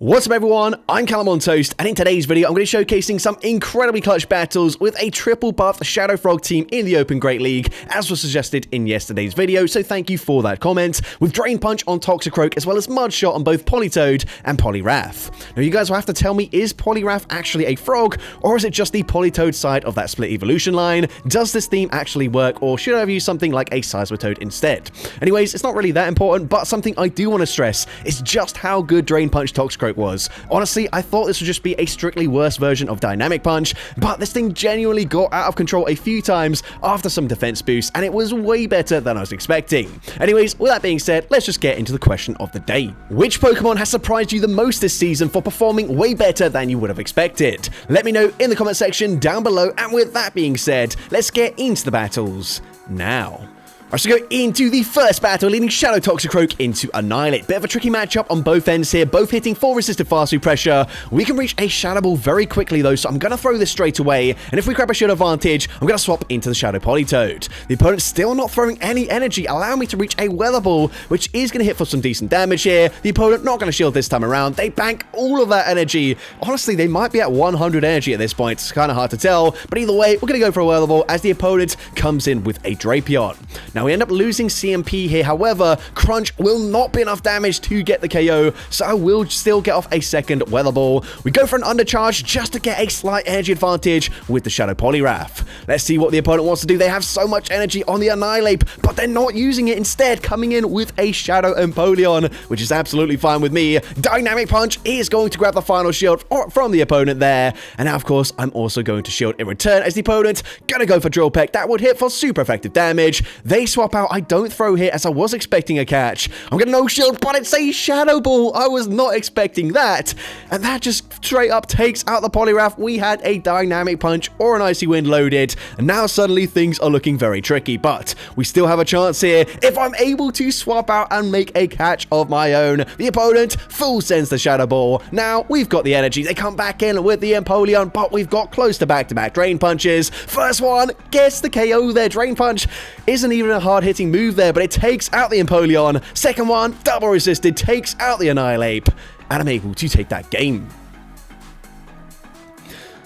What's up everyone, I'm CallumOnToast, and in today's video I'm going to be showcasing some incredibly clutch battles with a triple buff Shadow Frog team in the Open Great League, as was suggested in yesterday's video, so thank you for that comment, with Drain Punch on Toxicroak as well as Mud Shot on both Politoed and Poliwrath. Now you guys will have to tell me, is Poliwrath actually a frog, or is it just the Politoed side of that split evolution line? Does this theme actually work, or should I have used something like a Seismitoad instead? Anyways, it's not really that important, but something I do want to stress is just how good Drain Punch Toxicroak was. Honestly, I thought this would just be a strictly worse version of Dynamic Punch, but this thing genuinely got out of control a few times after some defense boosts, and it was way better than I was expecting. Anyways, with that being said, let's just get into the question of the day. Which Pokemon has surprised you the most this season for performing way better than you would have expected? Let me know in the comment section down below, and with that being said, let's get into the battles now. Alright, so go into the first battle, leading Shadow Toxicroak into Annihilate. Bit of a tricky matchup on both ends here, both hitting full resisted fast pressure. We can reach a Shadow Ball very quickly though, so I'm going to throw this straight away, and if we grab a shield advantage, I'm going to swap into the Shadow Politoed. The opponent's still not throwing any energy, allowing me to reach a Weather Ball, which is going to hit for some decent damage here. The opponent not going to shield this time around. They bank all of that energy. Honestly, they might be at 100 energy at this point. It's kind of hard to tell, but either way, we're going to go for a Weather Ball as the opponent comes in with a Drapion. Now we end up losing CMP here, however, Crunch will not be enough damage to get the KO, so I will still get off a second Weather Ball. We go for an undercharge just to get a slight energy advantage with the Shadow Poliwrath. Let's see what the opponent wants to do. They have so much energy on the Annihilate, but they're not using it, instead coming in with a Shadow Empoleon, which is absolutely fine with me. Dynamic Punch is going to grab the final shield from the opponent there, and now of course I'm also going to shield in return as the opponent gonna go for Drill Peck. That would hit for super effective damage. They swap out. I don't throw here as I was expecting a catch. I'm gonna no shield, but it's a Shadow Ball. I was not expecting that, and that just straight up takes out the Poliwrath. We had a Dynamic Punch or an Icy Wind loaded, and now suddenly things are looking very tricky, but we still have a chance here if I'm able to swap out and make a catch of my own. The opponent full sends the Shadow Ball. Now we've got the energy. They come back in with the Empoleon, but we've got close to back-to-back Drain Punches. First one gets the KO there. Drain Punch isn't even a hard-hitting move there, but it takes out the Empoleon. Second one, double resisted, takes out the Annihilate, and I'm able to take that game.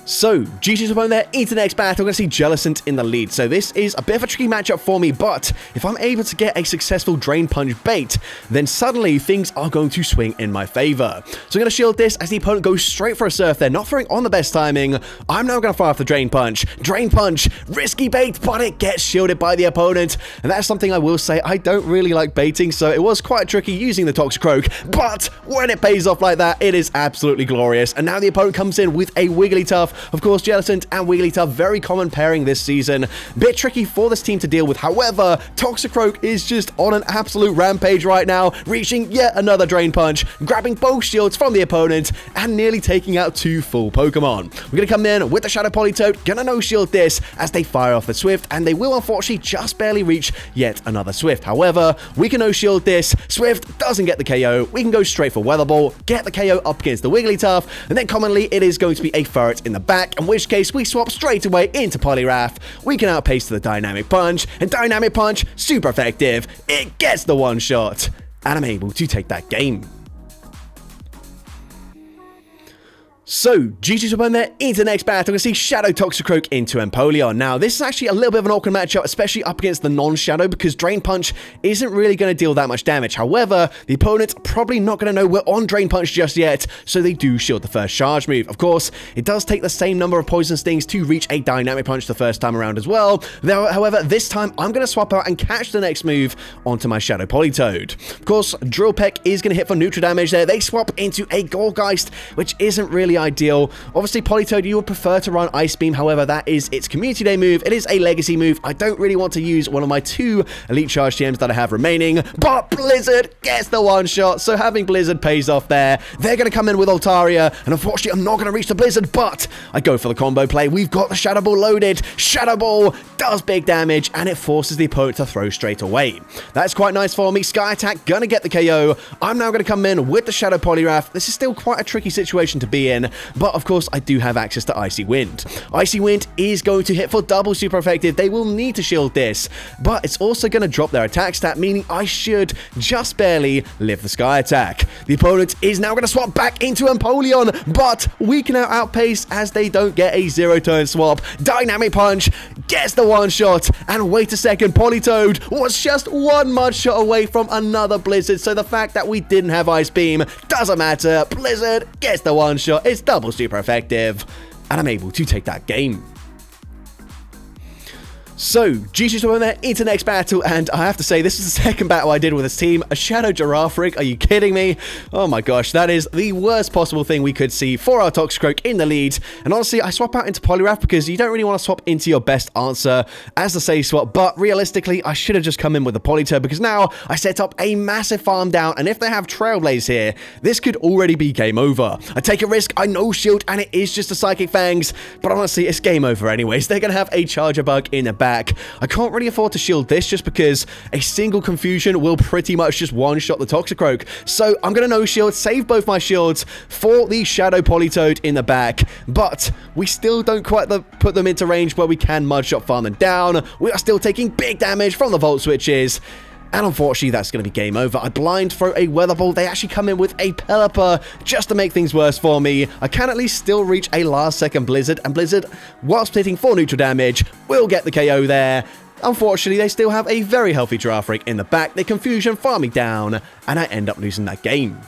So, GG's opponent there into the next battle. We're going to see Jellicent in the lead. So this is a bit of a tricky matchup for me, but if I'm able to get a successful Drain Punch bait, then suddenly things are going to swing in my favor. So I'm going to shield this as the opponent goes straight for a Surf there, not throwing on the best timing. I'm now going to fire off the Drain Punch. Drain Punch, risky bait, but it gets shielded by the opponent. And that's something I will say, I don't really like baiting, so it was quite tricky using the Toxicroak, but when it pays off like that, it is absolutely glorious. And now the opponent comes in with a Wigglytuff. Of course, Jellicent and Wigglytuff, very common pairing this season. Bit tricky for this team to deal with. However, Toxicroak is just on an absolute rampage right now, reaching yet another Drain Punch, grabbing both shields from the opponent, and nearly taking out two full Pokemon. We're going to come in with the Shadow Politoed, gonna no-shield this as they fire off the Swift, and they will unfortunately just barely reach yet another Swift. However, we can no-shield this. Swift doesn't get the KO. We can go straight for Weather Ball, get the KO up against the Wigglytuff, and then commonly it is going to be a Ferret in the back, in which case we swap straight away into Poliwrath. We can outpace the Dynamic Punch, and Dynamic Punch, super effective. It gets the one shot, and I'm able to take that game. So, GG's opponent there into the next battle. We're going to see Shadow Toxicroak into Empoleon. Now, this is actually a little bit of an awkward matchup, especially up against the non-Shadow, because Drain Punch isn't really going to deal that much damage. However, the opponent's probably not going to know we're on Drain Punch just yet, so they do shield the first charge move. Of course, it does take the same number of Poison Stings to reach a Dynamic Punch the first time around as well. However, this time, I'm going to swap out and catch the next move onto my Shadow Politoed. Of course, Drill Peck is going to hit for neutral damage there. They swap into a Goldgeist, which isn't really ideal. Obviously, Politoed, you would prefer to run Ice Beam. However, that is its Community Day move. It is a Legacy move. I don't really want to use one of my two Elite Charge TMs that I have remaining, but Blizzard gets the one shot, so having Blizzard pays off there. They're going to come in with Altaria, and unfortunately, I'm not going to reach the Blizzard, but I go for the combo play. We've got the Shadow Ball loaded. Shadow Ball does big damage, and it forces the opponent to throw straight away. That's quite nice for me. Sky Attack, gonna get the KO. I'm now going to come in with the Shadow Poliwrath. This is still quite a tricky situation to be in, again. But of course, I do have access to Icy Wind. Icy Wind is going to hit for double super effective. They will need to shield this, but it's also going to drop their attack stat, meaning I should just barely live the sky attack. The opponent is now going to swap back into Empoleon, but we can now outpace as they don't get a 0-turn swap. Dynamic Punch gets the one-shot, and wait a second, Politoed was just one mud shot away from another Blizzard, so the fact that we didn't have Ice Beam doesn't matter. Blizzard gets the one-shot, it's double super effective, and I'm able to take that game. So, GG's on there into next battle, and I have to say, this is the second battle I did with this team. A Shadow Giraffe rig, are you kidding me? Oh my gosh, that is the worst possible thing we could see for our Toxicroak in the lead. And honestly, I swap out into Poliwrath because you don't really want to swap into your best answer as the safe swap, but realistically, I should have just come in with the Politoed because now I set up a massive farm down, and if they have Trailblaze here, this could already be game over. I take a risk, I no shield, and it is just a Psychic Fangs, but honestly, it's game over anyways. They're going to have a Charger Bug in the back. I can't really afford to shield this just because a single confusion will pretty much just one-shot the Toxicroak. So I'm going to no shield, save both my shields for the Shadow Politoed in the back, but we still don't quite put them into range where we can mudshot farm them down. We are still taking big damage from the Volt Switches. And unfortunately, that's going to be game over. I blind throw a Weather Ball. They actually come in with a Pelipper just to make things worse for me. I can at least still reach a last-second Blizzard, and Blizzard, whilst hitting 4 neutral damage, will get the KO there. Unfortunately, they still have a very healthy Giraffe rig in the back. They confusion farm me down, and I end up losing that game.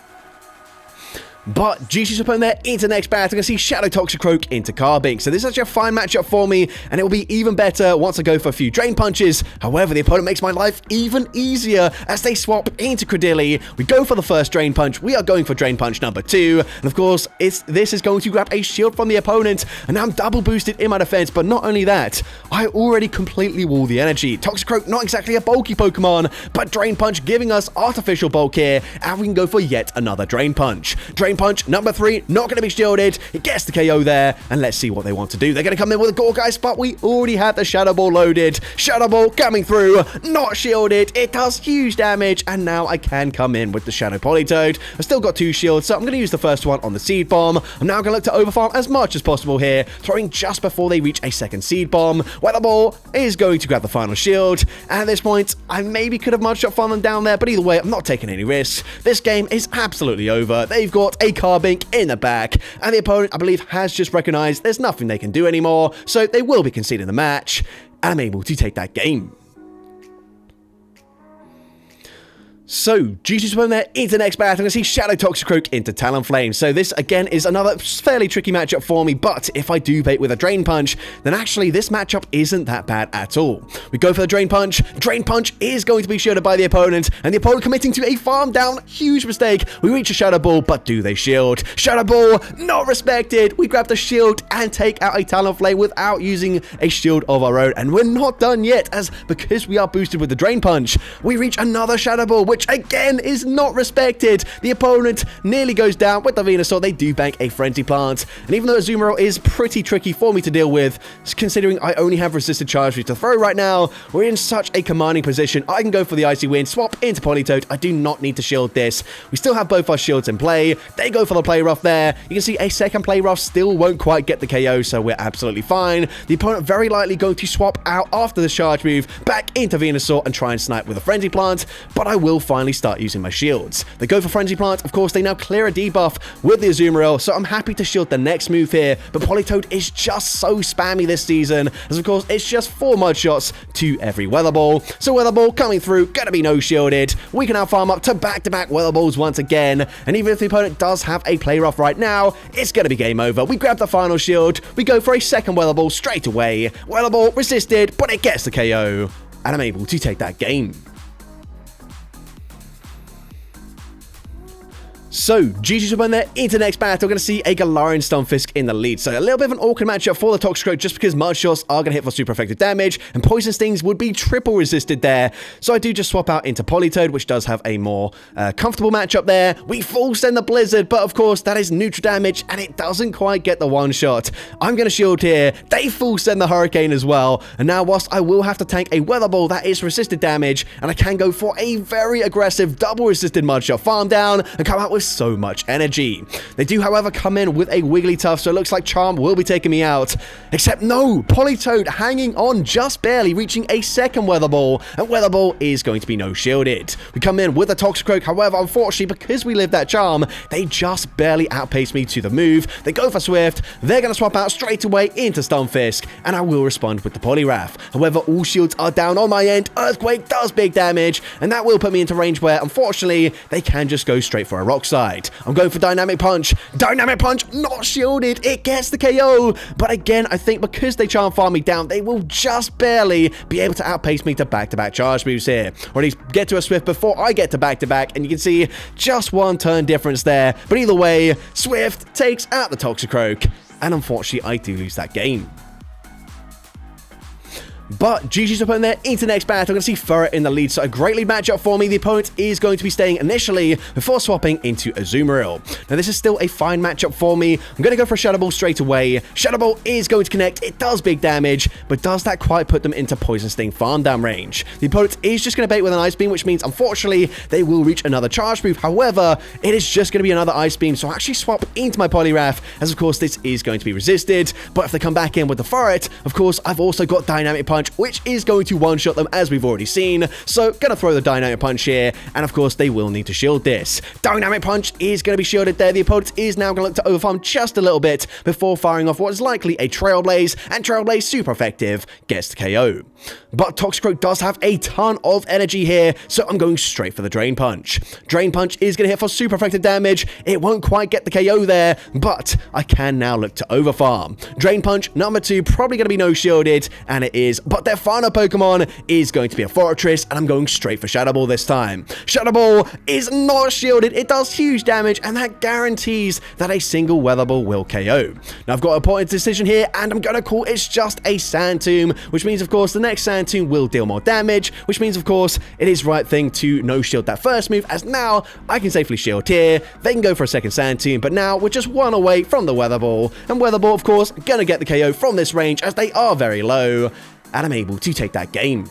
But GG's opponent there into the next battle. I'm going to see Shadow Toxicroak into Carbink. So this is actually a fine matchup for me, and it will be even better once I go for a few Drain Punches. However, the opponent makes my life even easier as they swap into Credilli. We go for the first Drain Punch. We are going for Drain Punch number 2. And of course, this is going to grab a shield from the opponent, and now I'm double boosted in my defense. But not only that, I already completely wall the energy. Toxicroak, not exactly a bulky Pokemon, but Drain Punch giving us artificial bulk here, and we can go for yet another Drain Punch. Drain Punch number 3, not going to be shielded. It gets the KO there, and let's see what they want to do. They're going to come in with a Gorgeist, but we already have the Shadow Ball loaded. Shadow Ball coming through, not shielded. It does huge damage, and now I can come in with the Shadow Politoed. I've still got 2 shields, so I'm going to use the first one on the Seed Bomb. I'm now going to look to overfarm as much as possible here, throwing just before they reach a second Seed Bomb. Weather Ball is going to grab the final shield, and at this point, I maybe could have mudshot farmed them down there, but either way, I'm not taking any risks. This game is absolutely over. They've got a Carbink in the back, and the opponent, I believe, has just recognized there's nothing they can do anymore, so they will be conceding the match, and I'm able to take that game. So, GG's opponent there into the next battle. I'm going to see Shadow Toxicroak into Talonflame. So this, again, is another fairly tricky matchup for me, but if I do bait with a Drain Punch, then actually this matchup isn't that bad at all. We go for the Drain Punch. Drain Punch is going to be shielded by the opponent, and the opponent committing to a farm down. Huge mistake. We reach a Shadow Ball, but do they shield? Shadow Ball, not respected. We grab the shield and take out a Talonflame without using a shield of our own, and we're not done yet, as because we are boosted with the Drain Punch, we reach another Shadow Ball, which again is not respected. The opponent nearly goes down with the Venusaur. They do bank a Frenzy Plant, and even though Azumarill is pretty tricky for me to deal with, considering I only have resisted charge to throw right now, we're in such a commanding position. I can go for the Icy Wind, swap into Politoed. I do not need to shield this. We still have both our shields in play. They go for the Play Rough there. You can see a second Play Rough still won't quite get the KO, so we're absolutely fine. The opponent very likely going to swap out after the charge move back into Venusaur and try and snipe with a Frenzy Plant, but I will finally start using my shields. They go for Frenzy Plant. Of course, they now clear a debuff with the Azumarill, so I'm happy to shield the next move here, but Politoed is just so spammy this season, as of course, it's just 4 mud shots to every Weather Ball. So Weather Ball coming through, gonna be no shielded. We can now farm up to back-to-back Weather Balls once again, and even if the opponent does have a Play Rough right now, it's gonna be game over. We grab the final shield, we go for a second Weather Ball straight away. Weather Ball resisted, but it gets the KO, and I'm able to take that game. So, GG's opponent there into the next battle. We're going to see a Galarian Stunfisk in the lead. So, a little bit of an awkward matchup for the Toxicroak just because Mud Shots are going to hit for super effective damage, and Poison Stings would be triple resisted there. So, I do just swap out into Politoed, which does have a more comfortable matchup there. We full send the Blizzard, but of course, that is neutral damage, and it doesn't quite get the one shot. I'm going to shield here. They full send the Hurricane as well. And now, whilst I will have to tank a Weather Ball, that is resisted damage, and I can go for a very aggressive double resisted Mud Shot farm down and come out with with so much energy. They do, however, come in with a Wigglytuff, so it looks like Charm will be taking me out. Except no, Politoed hanging on just barely, reaching a second Weather Ball, and Weather Ball is going to be no shielded. We come in with a Toxicroak, however, unfortunately, because we lived that Charm, they just barely outpaced me to the move. They go for Swift, they're going to swap out straight away into Stunfisk, and I will respond with the Poliwrath. However, all shields are down on my end, Earthquake does big damage, and that will put me into range where, unfortunately, they can just go straight for a Rock Slide. I'm going for Dynamic Punch. Dynamic Punch, not shielded, it gets the KO, but again, I think because they Charm Farm me down, they will just barely be able to outpace me to back-to-back charge moves here, or at least get to a Swift before I get to back-to-back, and you can see just one turn difference there, but either way, Swift takes out the Toxicroak, and unfortunately, I do lose that game. But GG's opponent there into next battle. I'm going to see Furret in the lead, so a great lead matchup for me. The opponent is going to be staying initially before swapping into Azumarill. Now, this is still a fine matchup for me. I'm going to go for a Shadow Ball straight away. Shadow Ball is going to connect. It does big damage, but does that quite put them into Poison Sting farm down range? The opponent is just going to bait with an Ice Beam, which means, unfortunately, they will reach another charge move. However, it is just going to be another Ice Beam, so I actually swap into my Poliwrath, as of course, this is going to be resisted. But if they come back in with the Furret, of course, I've also got Dynamic Punch, which is going to one-shot them, as we've already seen. So, gonna throw the Dynamic Punch here, and of course, they will need to shield this. Dynamic Punch is going to be shielded there. The opponent is now going to look to overfarm just a little bit before firing off what is likely a Trailblaze, and Trailblaze, super effective, gets the KO. But Toxicroak does have a ton of energy here, so I'm going straight for the Drain Punch. Drain Punch is going to hit for super effective damage. It won't quite get the KO there, but I can now look to overfarm. Drain Punch, number 2, probably going to be no shielded, and it is, but their final Pokemon is going to be a Fortress, and I'm going straight for Shadow Ball this time. Shadow Ball is not shielded. It does huge damage, and that guarantees that a single Weather Ball will KO. Now, I've got an important decision here, and I'm going to call it's just a Sand Tomb, which means, of course, the next Sand Tomb will deal more damage, which means, of course, it is right thing to no shield that first move, as now I can safely shield here. They can go for a second Sand Tomb, but now we're just one away from the Weather Ball, and Weather Ball, of course, gonna get the KO from this range, as they are very low, and I'm able to take that game.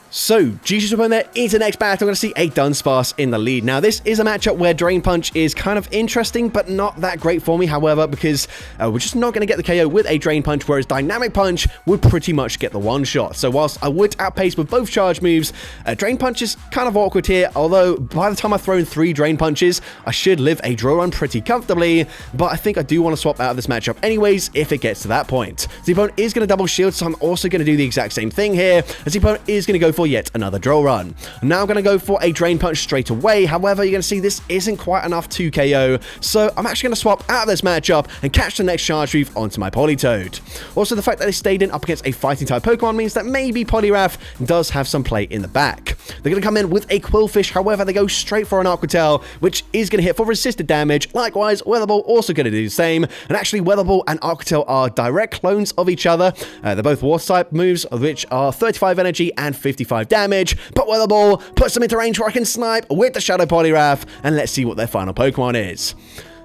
So, GG's opponent there into the next battle. I'm going to see a Dunsparce in the lead. Now, this is a matchup where Drain Punch is kind of interesting, but not that great for me, however, because we're just not going to get the KO with a Drain Punch, whereas Dynamic Punch would pretty much get the one-shot. So, whilst I would outpace with both charge moves, Drain Punch is kind of awkward here, although by the time I've thrown 3 Drain Punches, I should live a draw run pretty comfortably, but I think I do want to swap out of this matchup anyways if it gets to that point. The opponent is going to double shield, so I'm also going to do the exact same thing here, as the opponent is going to go for yet another draw run. Now I'm going to go for a Drain Punch straight away. However, you're going to see this isn't quite enough to KO, so I'm actually going to swap out of this matchup and catch the next charge move onto my Politoed. Also, the fact that they stayed in up against a fighting type Pokemon means that maybe Poliwrath does have some play in the back. They're going to come in with a Quillfish, however, they go straight for an Aqua Tail, which is going to hit for resisted damage. Likewise, Weather Ball also going to do the same, and actually Weather Ball and Aqua Tail are direct clones of each other. They're both Water type moves, which are 35 energy and 55 damage, but Weather Ball puts them into range where I can snipe with the Shadow Poliwrath, and let's see what their final Pokemon is.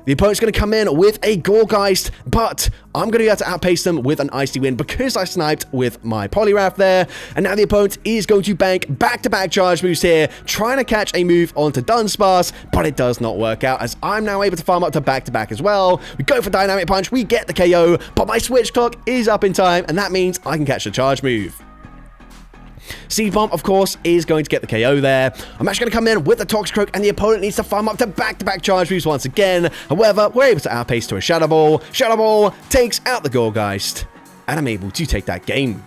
The opponent's going to come in with a Gorgeist, but I'm going to be able to outpace them with an Icy Wind because I sniped with my Poliwrath there. And now the opponent is going to bank back-to-back charge moves here, trying to catch a move onto Dunsparce, but it does not work out as I'm now able to farm up to back-to-back as well. We go for Dynamic Punch, we get the KO, but my Switch Clock is up in time, and that means I can catch the charge move. Seed Bomb, of course, is going to get the KO there. I'm actually going to come in with the Toxicroak, and the opponent needs to farm up to back-to-back charge moves once again. However, we're able to outpace to a Shadow Ball. Shadow Ball takes out the Gorgeist, and I'm able to take that game.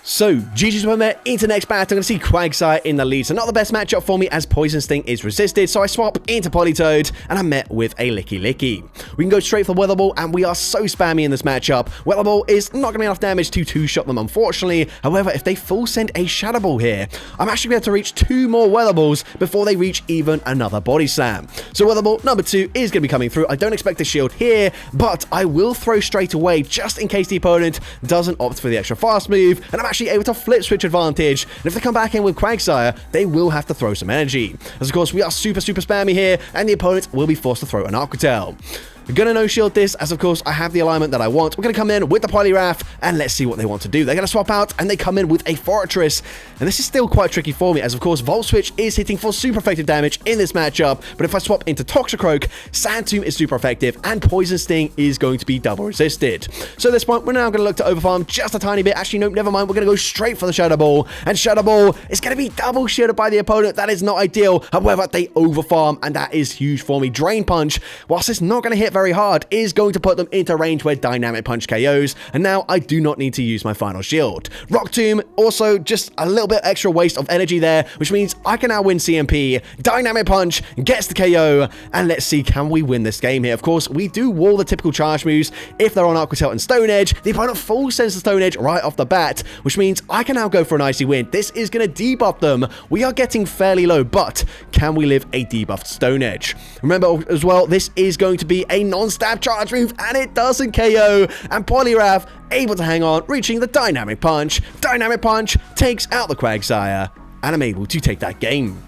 So, GG's opponent there into next battle. I'm going to see Quagsire in the lead. So, not the best matchup for me as Poison Sting is resisted. So, I swap into Politoed and I'm met with a Licky Licky. We can go straight for Weather Ball, and we are so spammy in this matchup. Weather Ball is not going to be enough damage to two-shot them, unfortunately. However, if they full send a Shadow Ball here, I'm actually going to have to reach 2 more Weather Balls before they reach even another Body Slam. So, Weather Ball number 2 is going to be coming through. I don't expect a shield here, but I will throw straight away just in case the opponent doesn't opt for the extra fast move, and I'm actually able to flip switch advantage, and if they come back in with Quagsire, they will have to throw some energy, as of course we are super spammy here, and the opponent will be forced to throw an Aqua Tail. We're going to no-shield this, as of course I have the alignment that I want. We're going to come in with the Poliwrath, and let's see what they want to do. They're going to swap out, and they come in with a Fortress, and this is still quite tricky for me, as of course Volt Switch is hitting for super effective damage in this matchup, but if I swap into Toxicroak, Sand Tomb is super effective, and Poison Sting is going to be double resisted. So at this point, we're now going to look to overfarm just a tiny bit. Actually, nope, never mind. We're going to go straight for the Shadow Ball, and Shadow Ball is going to be double shielded by the opponent. That is not ideal. However, they overfarm, and that is huge for me. Drain Punch, whilst it's not going to hit very hard, is going to put them into range where Dynamic Punch KOs, and now I do not need to use my final shield. Rock Tomb, also just a little bit extra waste of energy there, which means I can now win CMP. Dynamic Punch gets the KO, and let's see, can we win this game here? Of course, we do wall the typical charge moves. If they're on Aqua Tail and Stone Edge, the opponent full sends the Stone Edge right off the bat, which means I can now go for an Icy Wind. This is going to debuff them. We are getting fairly low, but can we live a debuffed Stone Edge? Remember as well, this is going to be a non-stab charge move, and it doesn't KO, and Poliwrath able to hang on, reaching the Dynamic Punch. Dynamic Punch takes out the Quagsire, and I'm able to take that game.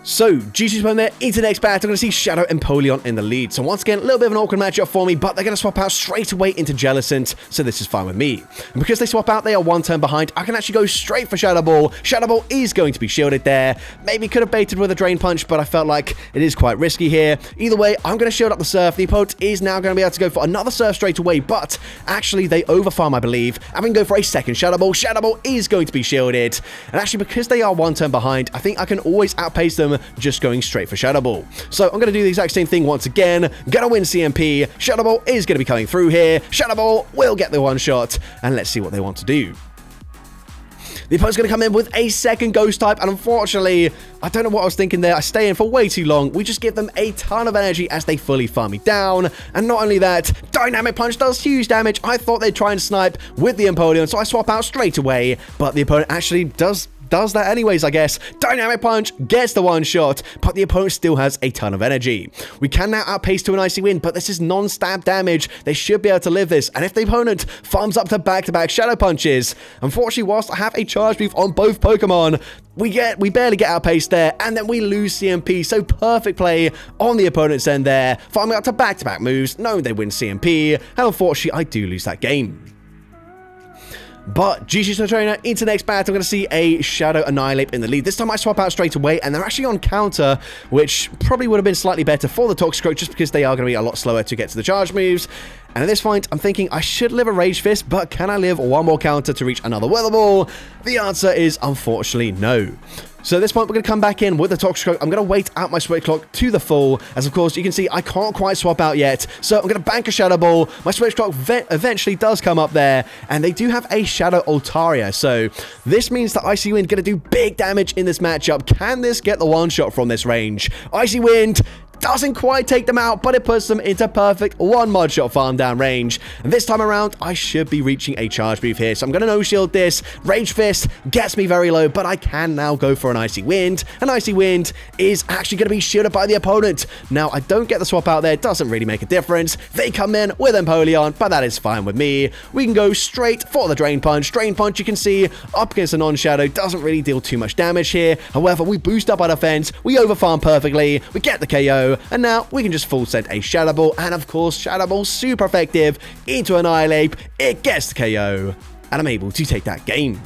So, GG's won there into the next battle. I'm going to see Shadow and Polion in the lead. So once again, a little bit of an awkward matchup for me, but they're going to swap out straight away into Jellicent, so this is fine with me. And because they swap out, they are one turn behind. I can actually go straight for Shadow Ball. Shadow Ball is going to be shielded there. Maybe could have baited with a Drain Punch, but I felt like it is quite risky here. Either way, I'm going to shield up the Surf. The opponent is now going to be able to go for another Surf straight away, but actually they overfarm, I believe. I'm going to go for a second Shadow Ball. Shadow Ball is going to be shielded. And actually, because they are one turn behind, I think I can always outpace them just going straight for Shadow Ball. So I'm going to do the exact same thing once again. Going to win CMP. Shadow Ball is going to be coming through here. Shadow Ball will get the one shot, and let's see what they want to do. The opponent's going to come in with a second Ghost type, and unfortunately, I don't know what I was thinking there. I stay in for way too long. We just give them a ton of energy as they fully farm me down. And not only that, Dynamic Punch does huge damage. I thought they'd try and snipe with the Empoleon, so I swap out straight away, but the opponent actually does that anyways, I guess. Dynamic Punch gets the one shot, but the opponent still has a ton of energy. We can now outpace to an Icy Wind, but this is non-stab damage. They should be able to live this, and if the opponent farms up to back-to-back Shadow Punches, unfortunately, whilst I have a charge move on both Pokemon, we barely get outpaced there, and then we lose CMP, so perfect play on the opponent's end there, farming up to back-to-back moves, knowing they win CMP, and unfortunately, I do lose that game. But GG's to the trainer, into the next battle, I'm going to see a Shadow Annihilate in the lead. This time I swap out straight away, and they're actually on counter, which probably would have been slightly better for the Toxicroak, just because they are going to be a lot slower to get to the charge moves. And at this point, I'm thinking I should live a Rage Fist, but can I live one more counter to reach another Weather Ball? The answer is unfortunately no. So at this point, we're going to come back in with the Toxicroak. I'm going to wait out my Switch Clock to the full, as of course, you can see I can't quite swap out yet. So I'm going to bank a Shadow Ball. My Switch Clock eventually does come up there, and they do have a Shadow Altaria. So this means that Icy Wind going to do big damage in this matchup. Can this get the one-shot from this range? Icy Wind doesn't quite take them out, but it puts them into perfect one mod shot farm down range. And this time around, I should be reaching a charge move here. So I'm going to no-shield this. Rage Fist gets me very low, but I can now go for an Icy Wind. An Icy Wind is actually going to be shielded by the opponent. Now, I don't get the swap out there. Doesn't really make a difference. They come in with Empoleon, but that is fine with me. We can go straight for the Drain Punch. Drain Punch, you can see, up against a non-shadow, doesn't really deal too much damage here. However, we boost up our defense. We overfarm perfectly. We get the KO. And now we can just full send a Shadow Ball, and of course Shadow Ball super effective into Annihilate. It gets the KO, and I'm able to take that game.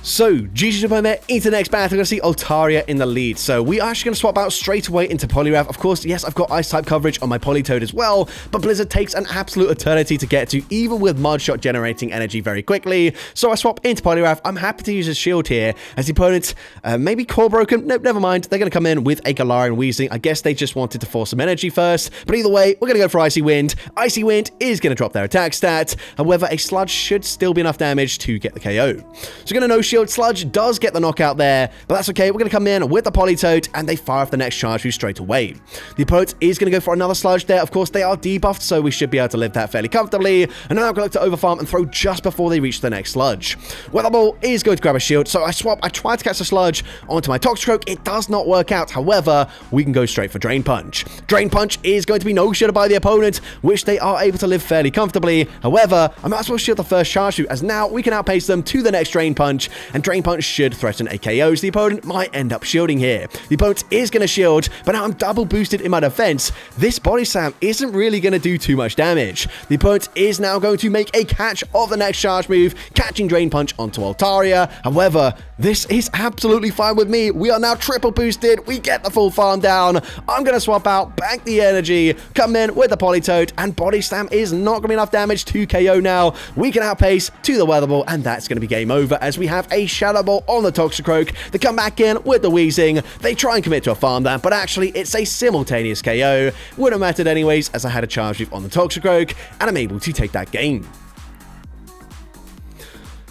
So, GG's up on there, into the next battle, we're going to see Altaria in the lead. So, we are actually going to swap out straight away into Poliwrath. Of course, yes, I've got Ice-type coverage on my Politoed as well, but Blizzard takes an absolute eternity to get to, even with Mud Shot generating energy very quickly. So, I swap into Poliwrath. I'm happy to use his shield here, as the opponent, maybe Core Broken. Nope, never mind. They're going to come in with a Galarian Weezing. I guess they just wanted to force some energy first, but either way, we're going to go for Icy Wind. Icy Wind is going to drop their attack stat. However, a Sludge should still be enough damage to get the KO. So, going to no-shield. Sludge does get the knockout there, but that's okay. We're going to come in with the Politoed, and they fire off the next charge move straight away. The opponent is going to go for another Sludge there. Of course, they are debuffed, so we should be able to live that fairly comfortably. And now I'm going to look to overfarm and throw just before they reach the next Sludge. Weather Ball is going to grab a shield, so I swap. I try to catch the Sludge onto my Toxicroak. It does not work out. However, we can go straight for Drain Punch. Drain Punch is going to be no-shielded by the opponent, which they are able to live fairly comfortably. However, I might as well shield the first charge move, as now we can outpace them to the next Drain Punch, and Drain Punch should threaten a KO, so the opponent might end up shielding here. The opponent is going to shield, but now I'm double boosted in my defense. This body slam isn't really going to do too much damage. The opponent is now going to make a catch of the next charge move, catching Drain Punch onto Altaria. However, this is absolutely fine with me. We are now triple boosted. We get the full farm down. I'm going to swap out, bank the energy, come in with the Politoed, and body slam is not going to be enough damage to KO now. We can outpace to the Weather Ball, and that's going to be game over as we have a Shadow Ball on the Toxicroak. They come back in with the Wheezing. They try and commit to a farm there, but actually it's a simultaneous KO. Wouldn't have mattered anyways as I had a charge move on the Toxicroak, and I'm able to take that game.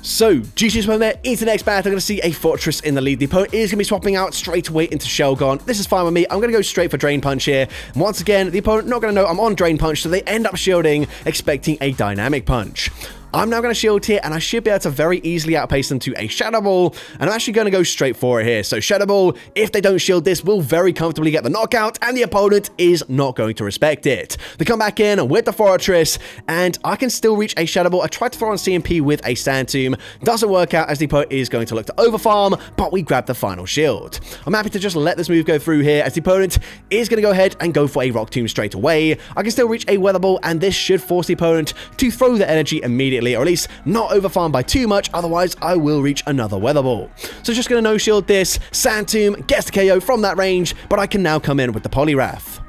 So, GG's one there. Into the next battle, I'm going to see a Fortress in the lead. The opponent is going to be swapping out straight away into Shelgon. This is fine with me. I'm going to go straight for Drain Punch here. And once again, the opponent not going to know I'm on Drain Punch, so they end up shielding, expecting a Dynamic Punch. I'm now going to shield here, and I should be able to very easily outpace them to a Shadow Ball, and I'm actually going to go straight for it here. So Shadow Ball, if they don't shield this, will very comfortably get the knockout, and the opponent is not going to respect it. They come back in with the Fortress, and I can still reach a Shadow Ball. I tried to throw on CMP with a Sand Tomb. Doesn't work out as the opponent is going to look to overfarm, but we grab the final shield. I'm happy to just let this move go through here, as the opponent is going to go ahead and go for a Rock Tomb straight away. I can still reach a Weather Ball, and this should force the opponent to throw the energy immediately, or at least not overfarm by too much, otherwise I will reach another Weather Ball. So just going to no-shield this. Sand Tomb gets the KO from that range, but I can now come in with the Poliwrath.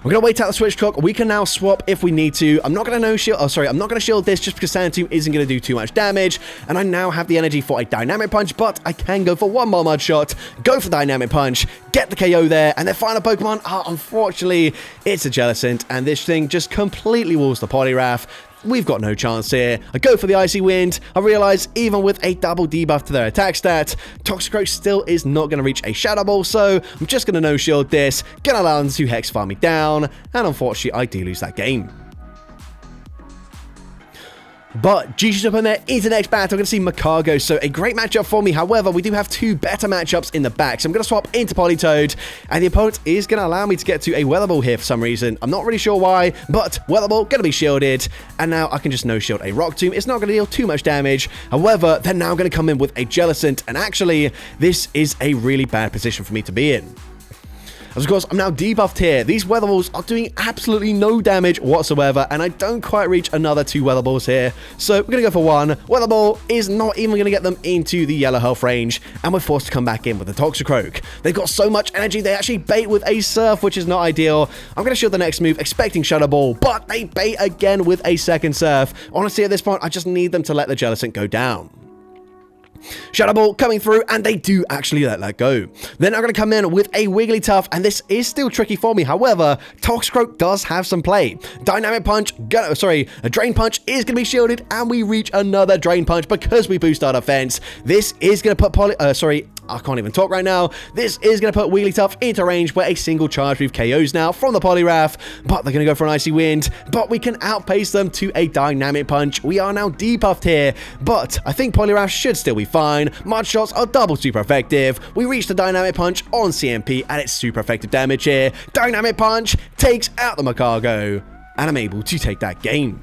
We're going to wait out the switch clock. We can now swap if we need to. I'm not going to no-shield. Oh, sorry. I'm not going to shield this just because Sand Tomb isn't going to do too much damage. And I now have the energy for a Dynamic Punch, but I can go for one more Mud Shot, go for Dynamic Punch, get the KO there, and their final Pokemon, unfortunately, it's a Jellicent, and this thing just completely walls the Poliwrath. We've got no chance here. I go for the Icy Wind. I realize even with a double debuff to their attack stat, Toxicroak still is not going to reach a Shadow Ball, so I'm just going to no-shield this, going to allow them to Hex Farm me down, and unfortunately I do lose that game. But GG's up in there into the next battle. I'm going to see Macargo, so a great matchup for me. However, we do have two better matchups in the back, so I'm going to swap into Politoed, and the opponent is going to allow me to get to a Weather Ball here for some reason. I'm not really sure why, but Weather Ball going to be shielded, and now I can just no-shield a Rock Tomb. It's not going to deal too much damage. However, they're now going to come in with a Jellicent, and actually, this is a really bad position for me to be in. As of course, I'm now debuffed here. These Weather Balls are doing absolutely no damage whatsoever, and I don't quite reach another two Weather Balls here. So we're going to go for one. Weather Ball is not even going to get them into the yellow health range, and we're forced to come back in with the Toxicroak. They've got so much energy, they actually bait with a Surf, which is not ideal. I'm going to shield the next move, expecting Shadow Ball, but they bait again with a second Surf. Honestly, at this point, I just need them to let the Jellicent go down. Shadow Ball coming through, and they do actually let that go. Then I'm going to come in with a Wigglytuff, and this is still tricky for me. However, Toxicroak does have some play. Dynamic Punch, a Drain Punch is going to be shielded, and we reach another Drain Punch because we boost our defense. This is going to put I can't even talk right now. This is going to put Wigglytuff into range where a single charge move KOs now from the Poliwrath, but they're going to go for an Icy Wind, but we can outpace them to a Dynamic Punch. We are now debuffed here, but I think Poliwrath should still be fine. Mud Shots are double super effective. We reach the Dynamic Punch on CMP, and it's super effective damage here. Dynamic Punch takes out the Macargo, and I'm able to take that game.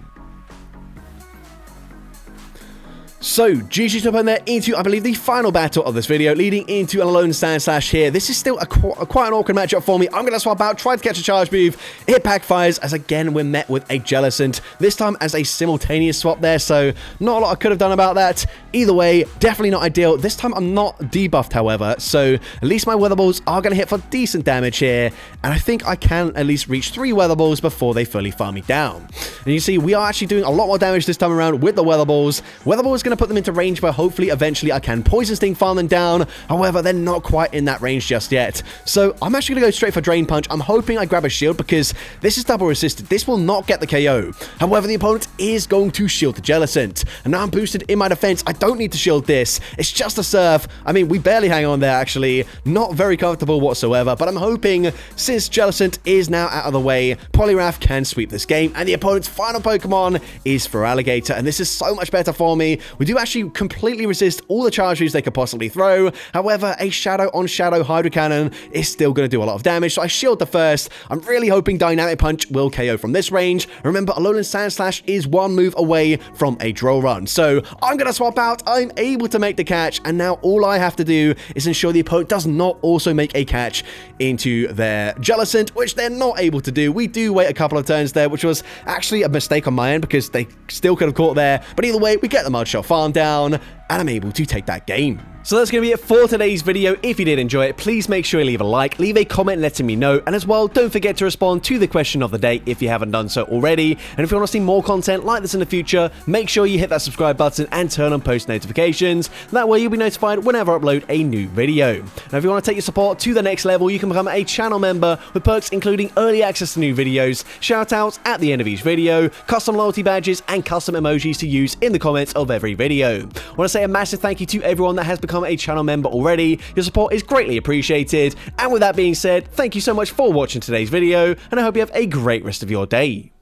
So, GG's up in there into, I believe, the final battle of this video, leading into an Alone Stand Slash here. This is still quite an awkward matchup for me. I'm going to swap out, try to catch a charge move. It backfires, as again, we're met with a Jellicent. This time as a simultaneous swap there, so not a lot I could have done about that. Either way, definitely not ideal. This time I'm not debuffed, however, so at least my Weather Balls are going to hit for decent damage here, and I think I can at least reach 3 Weather Balls before they fully farm me down. And you see, we are actually doing a lot more damage this time around with the Weather Balls. Weather Ball is going to put them into range where hopefully eventually I can Poison Sting farm them down. However, they're not quite in that range just yet. So I'm actually going to go straight for Drain Punch. I'm hoping I grab a shield because this is double resisted. This will not get the KO. However, the opponent is going to shield the Jellicent. And now I'm boosted in my defense. I don't need to shield this. It's just a Surf. I mean, we barely hang on there actually. Not very comfortable whatsoever. But I'm hoping since Jellicent is now out of the way, Poliwrath can sweep this game. And the opponent's final Pokemon is Feraligatr. And this is so much better for me. we do actually completely resist all the charges they could possibly throw. However, a shadow on shadow Hydro Cannon is still going to do a lot of damage, so I shield the first. I'm really hoping Dynamic Punch will KO from this range. Remember, Alolan Sand Slash is one move away from a Drill Run, so I'm going to swap out. I'm able to make the catch, and now all I have to do is ensure the opponent does not also make a catch into their Jellicent, which they're not able to do. We do wait a couple of turns there, which was actually a mistake on my end because they still could have caught there, but either way, we get the Mud Shell farm down, and I'm able to take that game. So that's going to be it for today's video. If you did enjoy it, please make sure you leave a like, leave a comment letting me know, and as well, don't forget to respond to the question of the day if you haven't done so already. And if you want to see more content like this in the future, make sure you hit that subscribe button and turn on post notifications. That way you'll be notified whenever I upload a new video. Now, if you want to take your support to the next level, you can become a channel member with perks including early access to new videos, shoutouts at the end of each video, custom loyalty badges, and custom emojis to use in the comments of every video. I want to say a massive thank you to everyone that has become a channel member already. Your support is greatly appreciated. And with that being said, thank you so much for watching today's video, and I hope you have a great rest of your day.